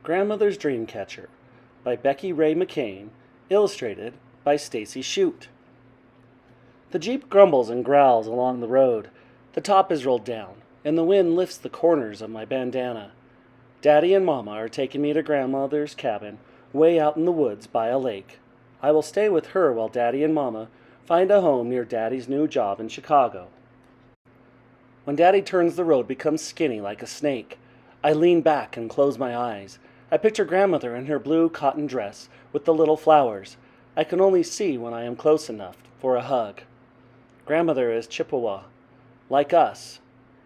Grandmother's Dreamcatcher by Becky Ray McCain, illustrated by Stacy Shute. The Jeep grumbles and growls along the road. The top is rolled down, and the wind lifts the corners of my bandana. Daddy and Mama are taking me to Grandmother's cabin, way out in the woods by a lake. I will stay with her while Daddy and Mama find a home near Daddy's new job in Chicago. When Daddy turns, the road becomes skinny like a snake. I lean back and close my eyes. I picture Grandmother in her blue cotton dress with the little flowers. I can only see when I am close enough for a hug. Grandmother is Chippewa, like us.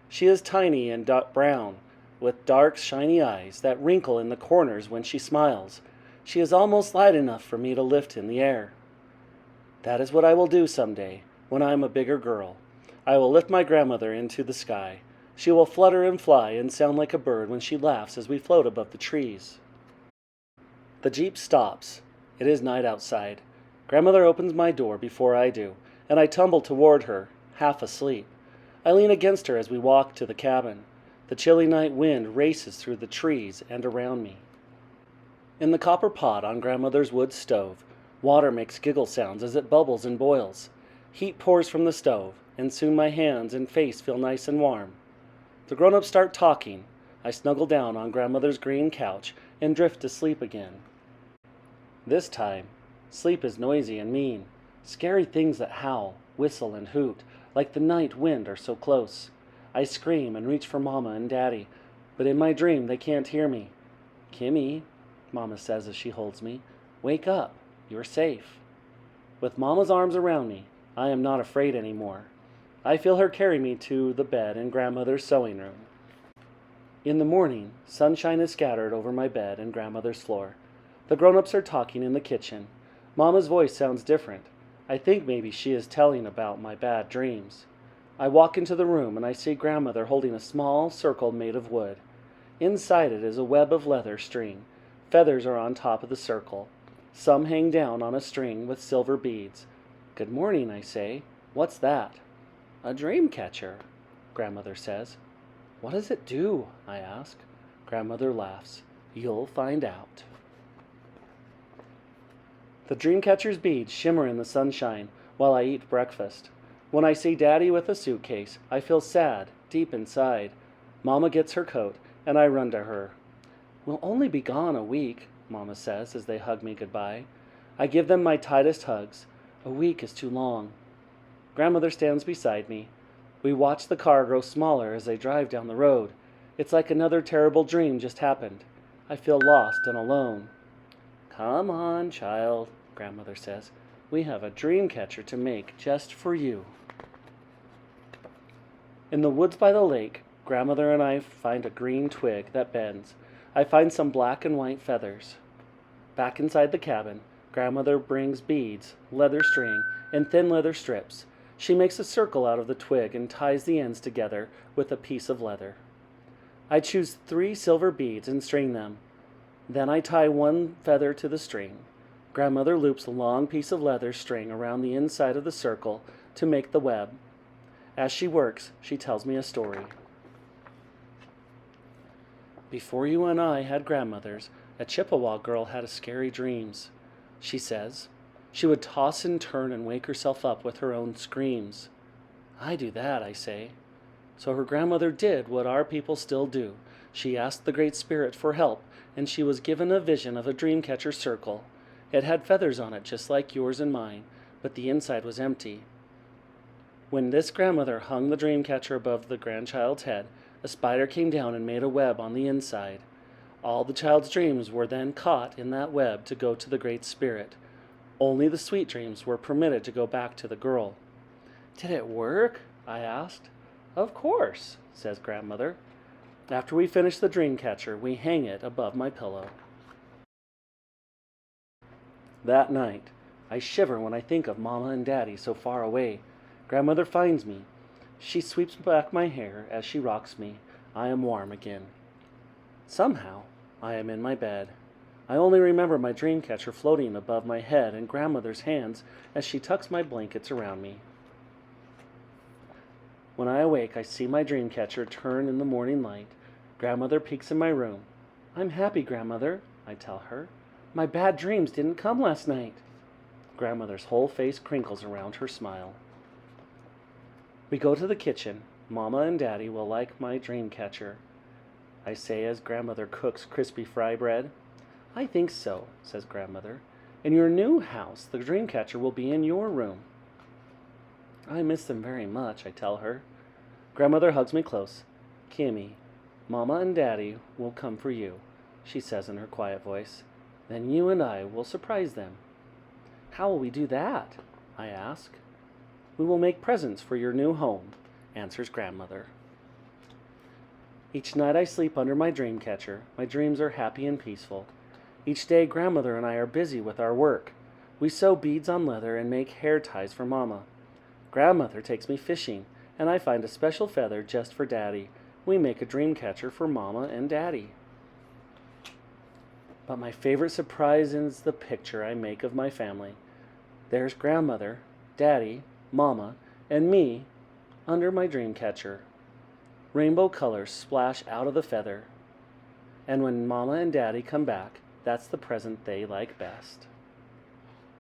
She is tiny and brown, with dark, shiny eyes that wrinkle in the corners when she smiles. She is almost light enough for me to lift in the air. That is what I will do someday, when I am a bigger girl. I will lift my grandmother into the sky. She will flutter and fly and sound like a bird when she laughs as we float above the trees. The Jeep stops. It is night outside. Grandmother opens my door before I do, and I tumble toward her, half asleep. I lean against her as we walk to the cabin. The chilly night wind races through the trees and around me. In the copper pot on Grandmother's wood stove, water makes giggle sounds as it bubbles and boils. Heat pours from the stove, and soon my hands and face feel nice and warm. The grown-ups start talking. I snuggle down on Grandmother's green couch and drift to sleep again. This time, sleep is noisy and mean. Scary things that howl, whistle, and hoot, like the night wind, are so close. I scream and reach for Mama and Daddy, but in my dream they can't hear me. "Kimmy," Mama says as she holds me, "wake up. You're safe." With Mama's arms around me, I am not afraid anymore. I feel her carry me to the bed in Grandmother's sewing room. In the morning, sunshine is scattered over my bed and Grandmother's floor. The grown-ups are talking in the kitchen. Mama's voice sounds different. I think maybe she is telling about my bad dreams. I walk into the room and I see Grandmother holding a small circle made of wood. Inside it is a web of leather string. Feathers are on top of the circle. Some hang down on a string with silver beads. "Good morning," I say. "What's that?" "A dream catcher," Grandmother says. "What does it do?" I ask. Grandmother laughs. "You'll find out." The dream catcher's beads shimmer in the sunshine while I eat breakfast. When I see Daddy with a suitcase, I feel sad, deep inside. Mama gets her coat, and I run to her. "We'll only be gone a week," Mama says as they hug me goodbye. I give them my tightest hugs. A week is too long. Grandmother stands beside me. We watch the car grow smaller as they drive down the road. It's like another terrible dream just happened. I feel lost and alone. "Come on, child," Grandmother says. "We have a dream catcher to make just for you." In the woods by the lake, Grandmother and I find a green twig that bends. I find some black and white feathers. Back inside the cabin, Grandmother brings beads, leather string, and thin leather strips. She makes a circle out of the twig and ties the ends together with a piece of leather. I choose 3 silver beads and string them. Then I tie one feather to the string. Grandmother loops a long piece of leather string around the inside of the circle to make the web. As she works, she tells me a story. "Before you and I had grandmothers, a Chippewa girl had scary dreams," she says. "She would toss and turn and wake herself up with her own screams." "I do that," I say. So her grandmother did what our people still do. She asked the Great Spirit for help, and she was given a vision of a dreamcatcher circle. It had feathers on it just like yours and mine, but the inside was empty. When this grandmother hung the dreamcatcher above the grandchild's head, a spider came down and made a web on the inside. All the child's dreams were then caught in that web to go to the Great Spirit. Only the sweet dreams were permitted to go back to the girl. "Did it work?" I asked. "Of course," says Grandmother. After we finish the dream catcher, we hang it above my pillow. That night, I shiver when I think of Mama and Daddy so far away. Grandmother finds me. She sweeps back my hair as she rocks me. I am warm again. Somehow, I am in my bed. I only remember my dream catcher floating above my head and Grandmother's hands as she tucks my blankets around me. When I awake, I see my dream catcher turn in the morning light. Grandmother peeks in my room. I'm happy, Grandmother, I tell her. My bad dreams didn't come last night. Grandmother's whole face crinkles around her smile. We go to the kitchen. Mama and Daddy will like my dream catcher, I say as Grandmother cooks crispy fry bread. I think so, says Grandmother. In your new house, the dream catcher will be in your room. I miss them very much, I tell her. Grandmother hugs me close. Kimmy, Mama and Daddy will come for you, she says in her quiet voice. Then you and I will surprise them. How will we do that? I ask. We will make presents for your new home, answers Grandmother. Each night I sleep under my dream catcher. My dreams are happy and peaceful. Each day Grandmother and I are busy with our work. We sew beads on leather and make hair ties for Mama. Grandmother takes me fishing, and I find a special feather just for Daddy. We make a dream catcher for Mama and Daddy. But my favorite surprise is the picture I make of my family. There's Grandmother, Daddy, Mama, and me under my dream catcher. Rainbow colors splash out of the feather. And when Mama and Daddy come back, that's the present they like best.